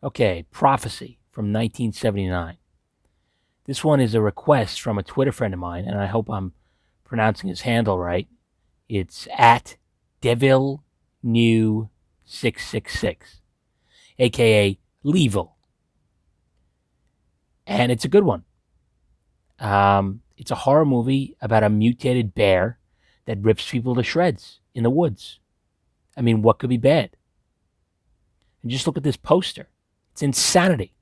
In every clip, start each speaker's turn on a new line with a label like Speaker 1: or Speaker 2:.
Speaker 1: Okay, Prophecy from 1979. This one is a request from a Twitter friend of mine, and I hope I'm pronouncing his handle right. It's at DevilNew666, aka Level. And it's a good one. It's a horror movie about a mutated bear that rips people to shreds in the woods. I mean, what could be bad? And just look at this poster. It's insanity.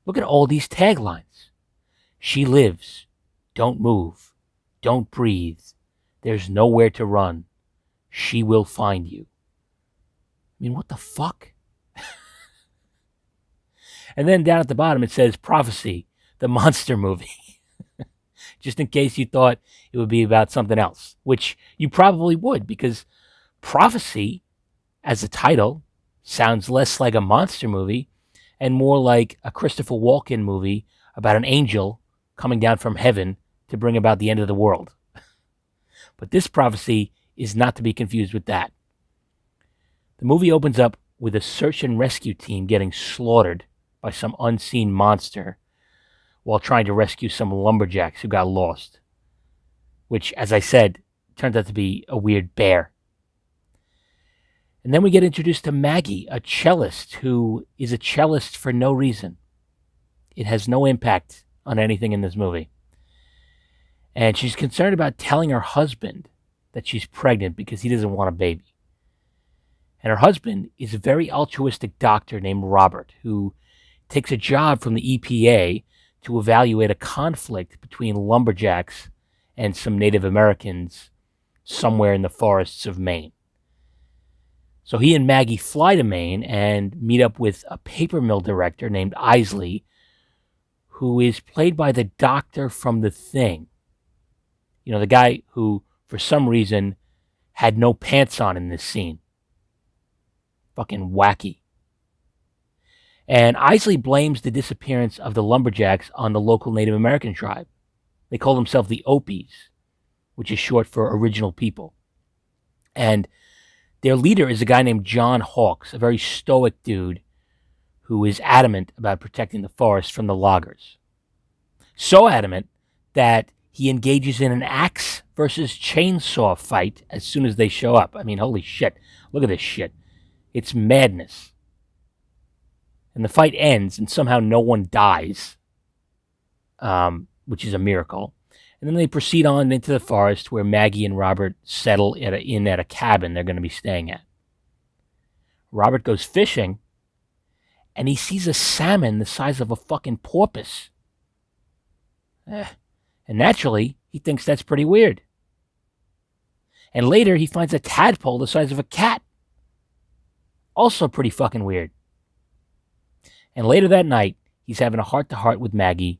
Speaker 1: Look at all these taglines. She lives. Don't move. Don't breathe. There's nowhere to run. She will find you. I mean, what the fuck? And then down at the bottom it says Prophecy, the monster movie. Just in case you thought it would be about something else, which you probably would, because Prophecy, as a title, sounds less like a monster movie and more like a Christopher Walken movie about an angel coming down from heaven to bring about the end of the world. But this Prophecy is not to be confused with that. The movie opens up with a search and rescue team getting slaughtered by some unseen monster while trying to rescue some lumberjacks who got lost, which, as I said, turns out to be a weird bear. And then we get introduced to Maggie, a cellist who is a cellist for no reason. It has no impact on anything in this movie. And she's concerned about telling her husband that she's pregnant because he doesn't want a baby. And her husband is a very altruistic doctor named Robert, who takes a job from the EPA to evaluate a conflict between lumberjacks and some Native Americans somewhere in the forests of Maine. So he and Maggie fly to Maine and meet up with a paper mill director named Isley, who is played by the doctor from The Thing. You know, the guy who, for some reason, had no pants on in this scene. Fucking wacky. And Isley blames the disappearance of the lumberjacks on the local Native American tribe. They call themselves the Opis, which is short for original people. And their leader is a guy named John Hawkes, a very stoic dude who is adamant about protecting the forest from the loggers. So adamant that he engages in an axe versus chainsaw fight as soon as they show up. I mean, holy shit. Look at this shit. It's madness. And the fight ends, and somehow no one dies, which is a miracle. And then they proceed on into the forest where Maggie and Robert settle at a cabin they're going to be staying at. Robert goes fishing, and he sees a salmon the size of a fucking porpoise. And naturally, he thinks that's pretty weird. And later, he finds a tadpole the size of a cat. Also pretty fucking weird. And later that night, he's having a heart-to-heart with Maggie,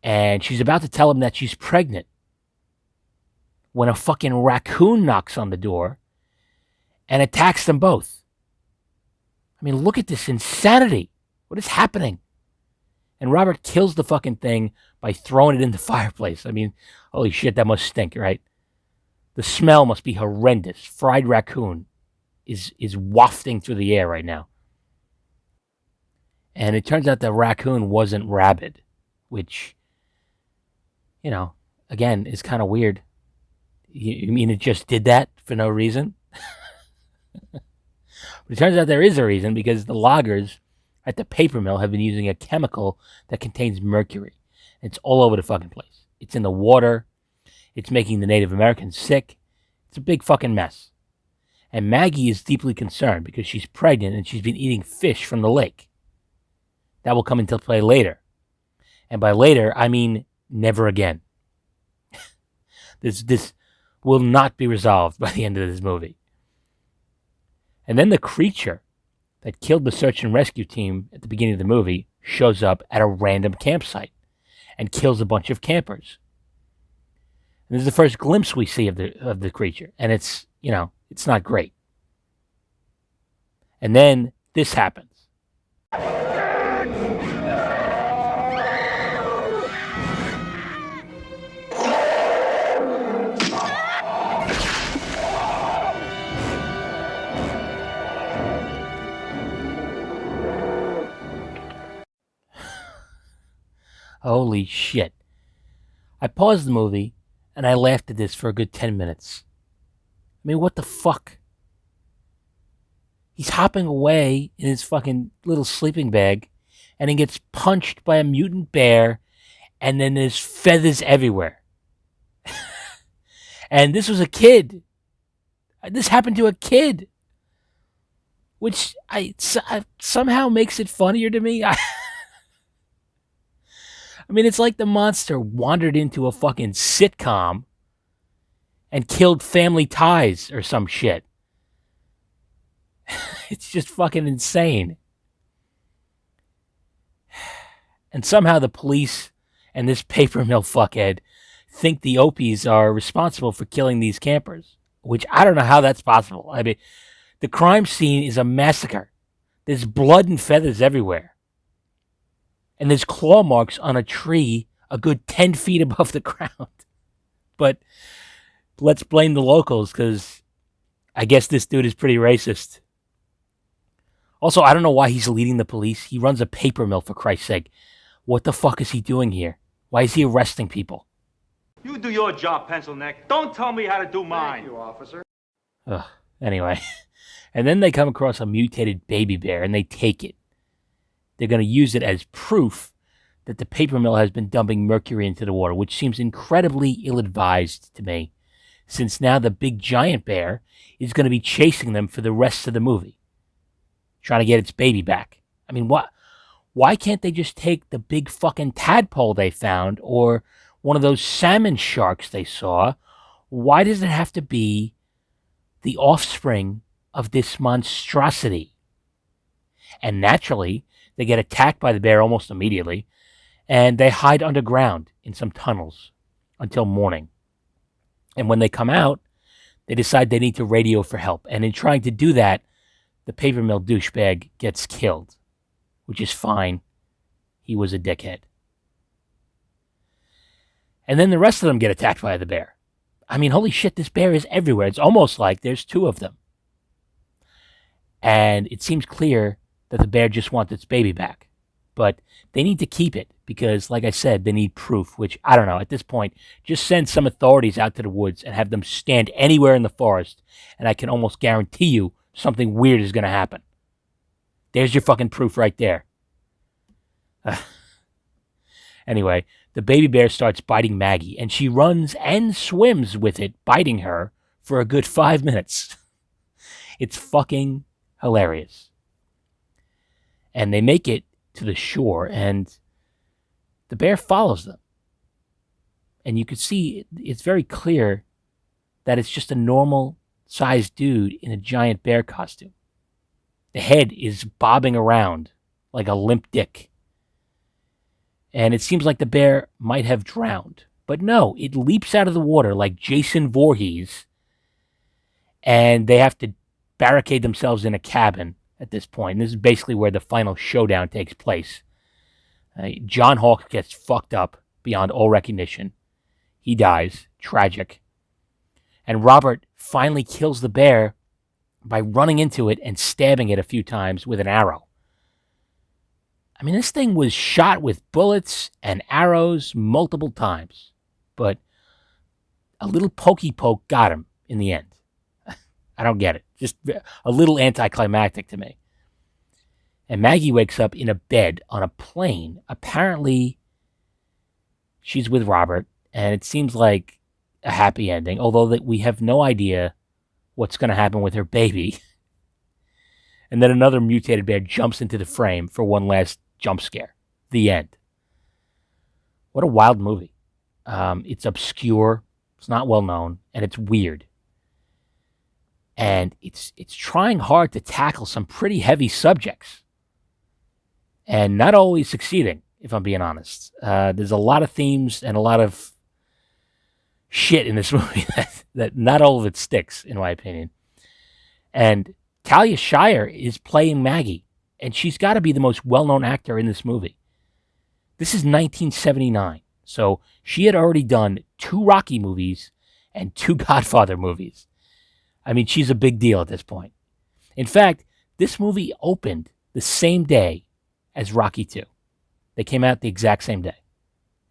Speaker 1: and she's about to tell him that she's pregnant when a fucking raccoon knocks on the door and attacks them both. I mean, look at this insanity. What is happening? And Robert kills the fucking thing by throwing it in the fireplace. I mean, holy shit, that must stink, right? The smell must be horrendous. Fried raccoon is wafting through the air right now. And it turns out the raccoon wasn't rabid, which, you know, again, is kind of weird. You mean it just did that for no reason? But it turns out there is a reason, because the loggers at the paper mill have been using a chemical that contains mercury. It's all over the fucking place. It's in the water. It's making the Native Americans sick. It's a big fucking mess. And Maggie is deeply concerned because she's pregnant and she's been eating fish from the lake. That will come into play later. And by later, I mean never again. This will not be resolved by the end of this movie. And then the creature that killed the search and rescue team at the beginning of the movie shows up at a random campsite and kills a bunch of campers. And this is the first glimpse we see of the creature. And it's, you know, it's not great. And then this happens. Holy shit. I paused the movie and I laughed at this for a good 10 minutes. I mean, what the fuck? He's hopping away in his fucking little sleeping bag and he gets punched by a mutant bear and then there's feathers everywhere. And this was a kid. This happened to a kid. Which somehow makes it funnier to me. I mean, it's like the monster wandered into a fucking sitcom and killed Family Ties or some shit. It's just fucking insane. And somehow the police and this paper mill fuckhead think the Opies are responsible for killing these campers, which I don't know how that's possible. I mean, the crime scene is a massacre. There's blood and feathers everywhere. And there's claw marks on a tree a good 10 feet above the ground. But let's blame the locals because I guess this dude is pretty racist. Also, I don't know why he's leading the police. He runs a paper mill, for Christ's sake. What the fuck is he doing here? Why is he arresting people?
Speaker 2: You do your job, pencil neck. Don't tell me how to do mine.
Speaker 3: Thank you, officer.
Speaker 1: Anyway. And then they come across a mutated baby bear and they take it. They're going to use it as proof that the paper mill has been dumping mercury into the water, which seems incredibly ill-advised to me, since now the big giant bear is going to be chasing them for the rest of the movie, trying to get its baby back. I mean, why can't they just take the big fucking tadpole they found or one of those salmon sharks they saw? Why does it have to be the offspring of this monstrosity? And naturally, they get attacked by the bear almost immediately, and they hide underground in some tunnels until morning. And when they come out, they decide they need to radio for help. And in trying to do that, the paper mill douchebag gets killed, which is fine. He was a dickhead. And then the rest of them get attacked by the bear. I mean, holy shit, this bear is everywhere. It's almost like there's two of them. And it seems clear that the bear just wants its baby back. But they need to keep it because, like I said, they need proof, which, I don't know, at this point, just send some authorities out to the woods and have them stand anywhere in the forest, and I can almost guarantee you something weird is going to happen. There's your fucking proof right there. Anyway, the baby bear starts biting Maggie, and she runs and swims with it, biting her for a good 5 minutes. It's fucking hilarious. And they make it to the shore, and the bear follows them. And you can see it's very clear that it's just a normal-sized dude in a giant bear costume. The head is bobbing around like a limp dick. And it seems like the bear might have drowned. But no, it leaps out of the water like Jason Voorhees, and they have to barricade themselves in a cabin at this point. And this is basically where the final showdown takes place. John Hawk gets fucked up beyond all recognition. He dies. Tragic. And Robert finally kills the bear by running into it and stabbing it a few times with an arrow. I mean, this thing was shot with bullets and arrows multiple times. But a little pokey poke got him in the end. I don't get it. Just a little anticlimactic to me. And Maggie wakes up in a bed on a plane. Apparently, she's with Robert, and it seems like a happy ending, although that we have no idea what's going to happen with her baby. And then another mutated bear jumps into the frame for one last jump scare. The end. What a wild movie. It's obscure, it's not well known, and it's weird. And it's trying hard to tackle some pretty heavy subjects. And not always succeeding, if I'm being honest. There's a lot of themes and a lot of shit in this movie that not all of it sticks, in my opinion. And Talia Shire is playing Maggie, and she's got to be the most well-known actor in this movie. This is 1979, so she had already done 2 Rocky movies and 2 Godfather movies. I mean, she's a big deal at this point. In fact, this movie opened the same day as Rocky II. They came out the exact same day.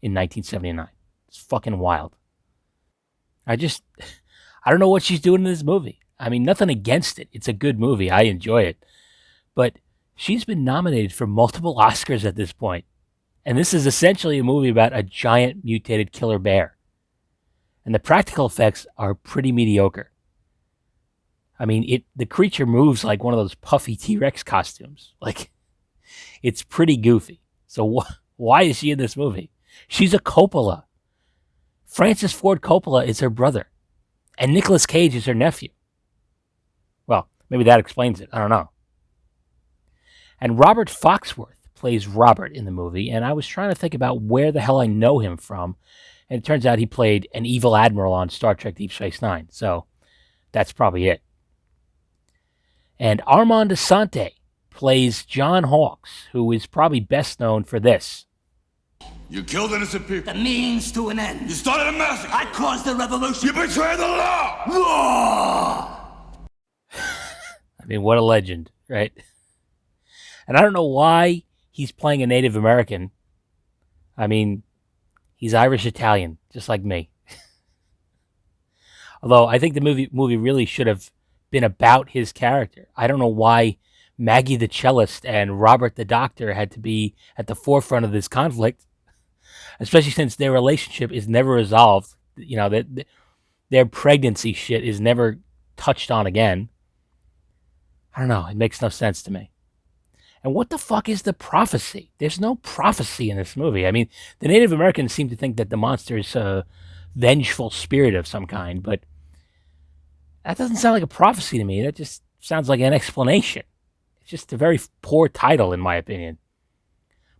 Speaker 1: in 1979. It's fucking wild. I just, I don't know what she's doing in this movie. I mean, nothing against it. It's a good movie. I enjoy it. But she's been nominated for multiple Oscars at this point. And this is essentially a movie about a giant mutated killer bear. And the practical effects are pretty mediocre. I mean, the creature moves like one of those puffy T-Rex costumes. Like, it's pretty goofy. So why is she in this movie? She's a Coppola. Francis Ford Coppola is her brother. And Nicolas Cage is her nephew. Well, maybe that explains it. I don't know. And Robert Foxworth plays Robert in the movie, and I was trying to think about where the hell I know him from, and it turns out he played an evil admiral on Star Trek Deep Space Nine, so that's probably it. And Armand Assante plays John Hawkes, who is probably best known for this.
Speaker 3: You killed innocent people.
Speaker 4: The means to an end.
Speaker 3: You started a massacre.
Speaker 4: I caused the revolution.
Speaker 3: You betrayed the law.
Speaker 4: Law!
Speaker 1: I mean, what a legend, right? And I don't know why he's playing a Native American. I mean, he's Irish-Italian, just like me. Although I think the movie really should have been about his character. I don't know why Maggie the cellist and Robert the doctor had to be at the forefront of this conflict, especially since their relationship is never resolved. You know, their pregnancy shit is never touched on again. I don't know. It makes no sense to me. And what the fuck is the prophecy? There's no prophecy in this movie. I mean, the Native Americans seem to think that the monster is a vengeful spirit of some kind, but that doesn't sound like a prophecy to me. That just sounds like an explanation. It's just a very poor title, in my opinion.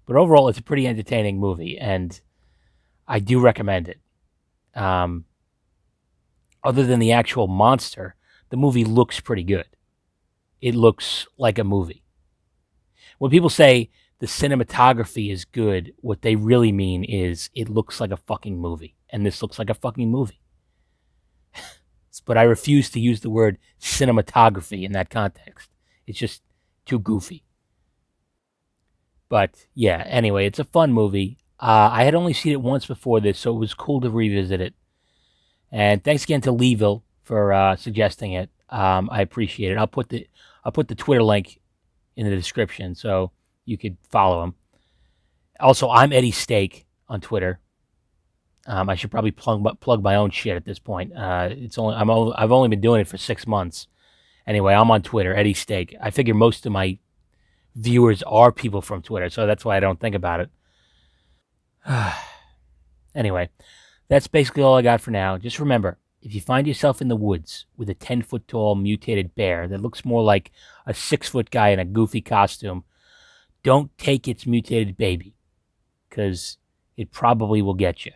Speaker 1: But overall, it's a pretty entertaining movie, and I do recommend it. Other than the actual monster, the movie looks pretty good. It looks like a movie. When people say the cinematography is good, what they really mean is it looks like a fucking movie. And this looks like a fucking movie. But I refuse to use the word cinematography in that context. It's just too goofy. But yeah, anyway, it's a fun movie. I had only seen it once before this, so it was cool to revisit it. And thanks again to Leeville for suggesting it. I appreciate it. I'll put the Twitter link in the description so you could follow him. Also, I'm Eddie Steak on Twitter. I should probably plug my own shit at this point. I've only been doing it for 6 months. Anyway, I'm on Twitter, Eddie Steak. I figure most of my viewers are people from Twitter, so that's why I don't think about it. Anyway, that's basically all I got for now. Just remember, if you find yourself in the woods with a 10-foot-tall mutated bear that looks more like a 6-foot guy in a goofy costume, don't take its mutated baby, because it probably will get you.